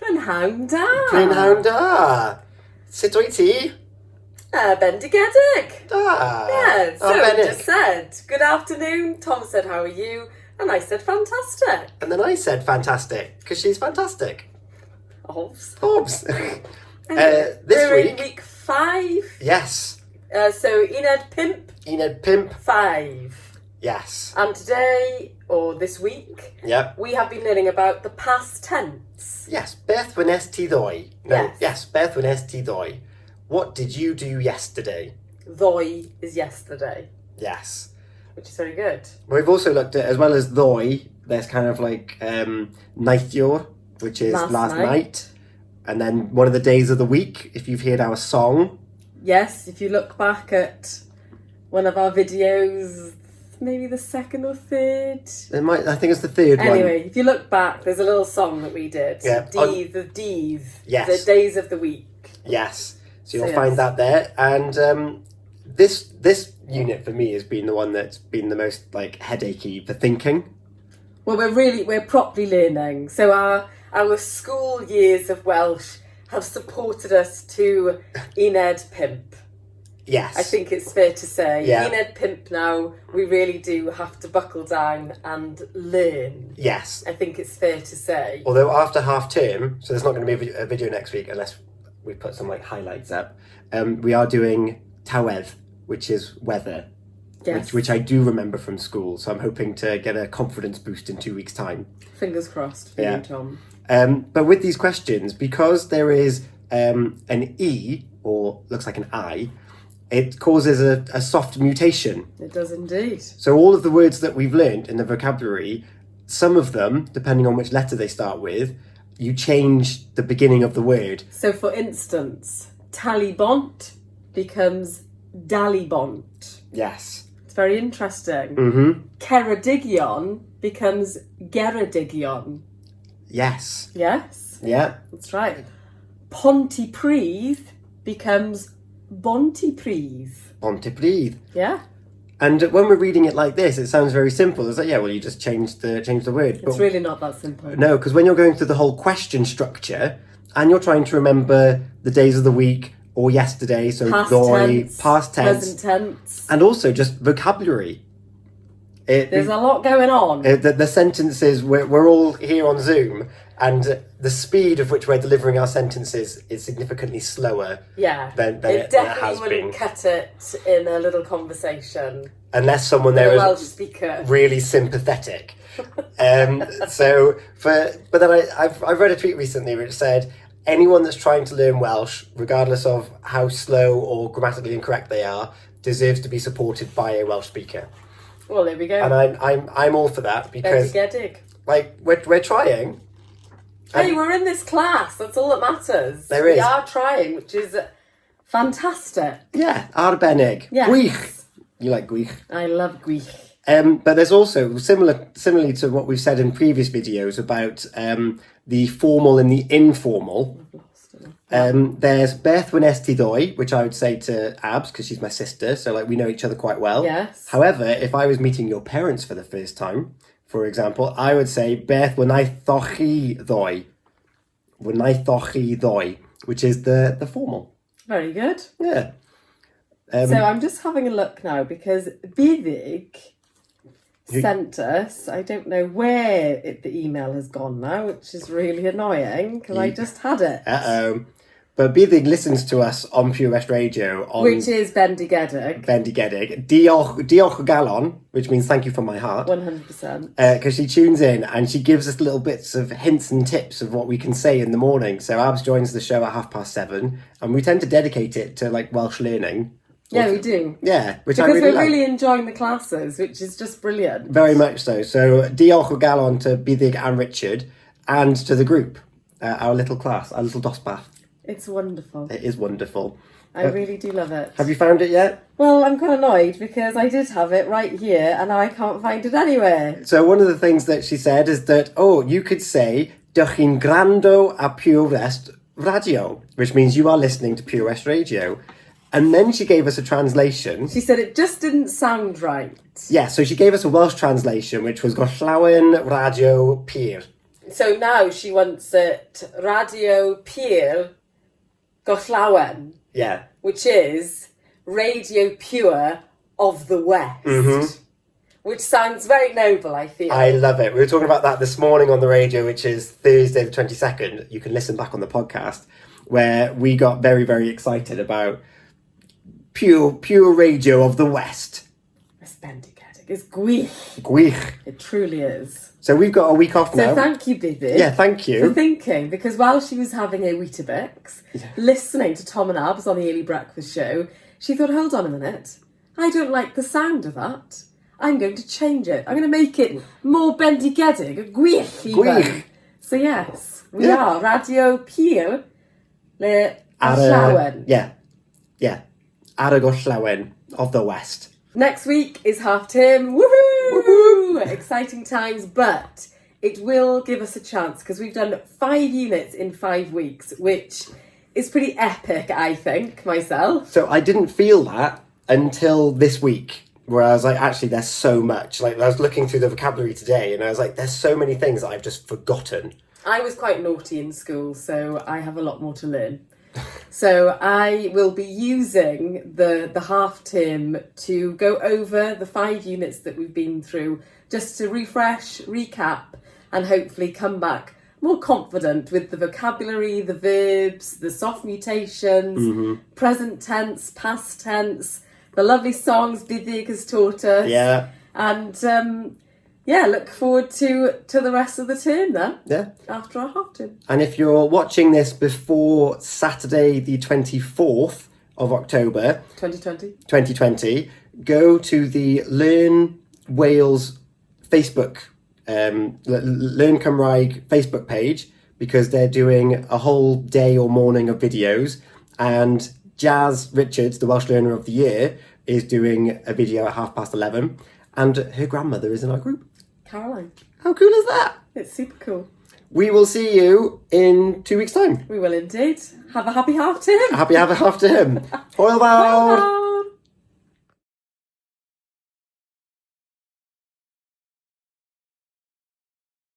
Prynhawn da. Prynhawn da. Sut wyt ti? Bendigedig. Da. Yeah, so Arbennig. we just said, good afternoon. Tom said, how are you? And I said, fantastic. And then I said fantastic, because she's fantastic. Hobbs. Hobbs. Anyway, This we're week. in week 5. Yes. So Uned Pimp Uned Pimp. 5. Yes. And today, or this week, Yep. we have been learning about the past tense. Yes. Beth wnes ti ddoe. No. Yes. Beth wnes ti ddoe. What did you do yesterday? Ddoe is yesterday, Yes. which is very good. We've also looked at, as well as ddoe, there's kind of like neithiwr, which is last night. And then one of the days of the week, if you've heard our song. Yes, if you look back at one of our videos, maybe the second or third. I think it's the third one. Anyway, if you look back, there's a little song that we did. Yeah. The D's. Yes. The days of the week. Yes. So you'll So find yes. that there. And this unit for me has been the one that's been the most like headachy for thinking. Well, we're properly learning. So our school years of Welsh have supported us to Uned Pimp. Yes. I think it's fair to say. Yeah. Uned Pimp now, we really do have to buckle down and learn. Yes. I think it's fair to say. Although after half term, so there's not going to be a video next week unless we put some like highlights up. We are doing tawedd, which is weather. Yes. Which I do remember from school, so I'm hoping to get a confidence boost in 2 weeks' time. Fingers crossed for you, Tom. But with these questions, because there is an E, or looks like an I, it causes a soft mutation. It does indeed. So all of the words that we've learned in the vocabulary, some of them, depending on which letter they start with, you change the beginning of the word. So for instance, talibont becomes dalibont. Yes. It's very interesting. Mm-hmm. Ceredigion becomes geredigion. Yes. Yes, Yeah. that's right. Pontypridd becomes Bontypridd. Pontypridd. Yeah, And when we're reading it like this, it sounds very simple. It's like, yeah, well, you just change the word. it's really not that simple. No, because when you're going through the whole question structure and you're trying to remember the days of the week or yesterday, so Past ddoe, tense, past tense, present tense. and also just vocabulary. There's a lot going on. The sentences, we're all here on Zoom, and the speed of which we're delivering our sentences is significantly slower Yeah, than it it definitely has wouldn't been. cut it in a little conversation. Unless someone With there a is Welsh speaker. really sympathetic. But then I've read a tweet recently which said anyone that's trying to learn Welsh, regardless of how slow or grammatically incorrect they are, deserves to be supported by a Welsh speaker. Well, there we go. And I'm all for that because Bendigedig. like we're trying. Hey, we're in this class. That's all that matters. There We is. are trying, which is fantastic. Yeah, arbennig. Yes. Gwych. You like gwych. I love Gwych. But there's also, similarly to what we've said in previous videos about the formal and the informal, there's Beth wnes ti ddoe, which I would say to Abs, because she's my sister, so like we know each other quite well. Yes. However, if I was meeting your parents for the first time, for example, I would say Beth wnaethoch chi ddoe. Wnaethoch chi ddoe, which is the formal. Very good. Yeah. So I'm just having a look now because Buddug sent us, I don't know where the email has gone now, which is really annoying because I just had it. Uh-oh. But Buddug listens to us on Pure West Radio on Which is Bendigedig. Bendigedig. Diolch o galon, which means thank you from my heart. 100%. Because she tunes in and she gives us little bits of hints and tips of what we can say in the morning. So Abs joins the show at 7:30 and we tend to dedicate it to like Welsh learning. Yeah, we do. Yeah, which I Because really we're like. really enjoying the classes, which is just brilliant. Very much so. So diolch o galon to Buddug and Richard and to the group, our little class, our little dosbarth. It's wonderful. It is wonderful. I really do love it. Have you found it yet? Well, I'm kind of annoyed because I did have it right here and now I can't find it anywhere. So one of the things that she said is that, you could say, dych chi'n grando a Pure West Radio, which means you are listening to Pure West Radio. And then she gave us a translation. She said it just didn't sound right. Yeah, so she gave us a Welsh translation, which was Gorllawen Radio Pur. So now she wants it Radio Pur Gollawen, Yeah. which is Radio Pure of the West, which sounds very noble, I feel. I love it. We were talking about that this morning on the radio, which is Thursday the 22nd. You can listen back on the podcast, where we got very, very excited about pure radio of the West. It's bendigedig. It's gwych. Gwych. It truly is. So we've got a week off now. So thank you, Bibi. Yeah, thank For you. thinking, because while she was having a Weetabix, listening to Tom and Abs on the Early Breakfast Show, she thought, hold on a minute, I don't like the sound of that. I'm going to change it. I'm going to make it more bendigedig, gwych even. Gwych. So yes, we are Radio Pur Le Gollawen. Yeah. Ar y Gollawen of the West. Next week is half term. Woohoo! Exciting times, but it will give us a chance because we've done 5 units in 5 weeks, which is pretty epic, I think, myself. So I didn't feel that until this week, where I was like, actually, there's so much. Like, I was looking through the vocabulary today, and I was like, there's so many things that I've just forgotten. I was quite naughty in school, so I have a lot more to learn. So I will be using the half term to go over the 5 units that we've been through, just to refresh, recap, and hopefully come back more confident with the vocabulary, the verbs, the soft mutations, present tense, past tense, the lovely songs Buddug has taught us. Yeah. And look forward to the rest of the term then. Yeah. After our half term. And if you're watching this before Saturday, the 24th of October, 2020, go to the Learn Wales Facebook, Learn Cymraeg Facebook page, because they're doing a whole day or morning of videos. And Jazz Richards, the Welsh Learner of the Year, is doing a video at 11:30. And her grandmother is in our group. Caroline. How cool is that? It's super cool. We will see you in 2 weeks' time. We will indeed. Have a happy half term. Happy have a half term. Hwyl fawr. Bye.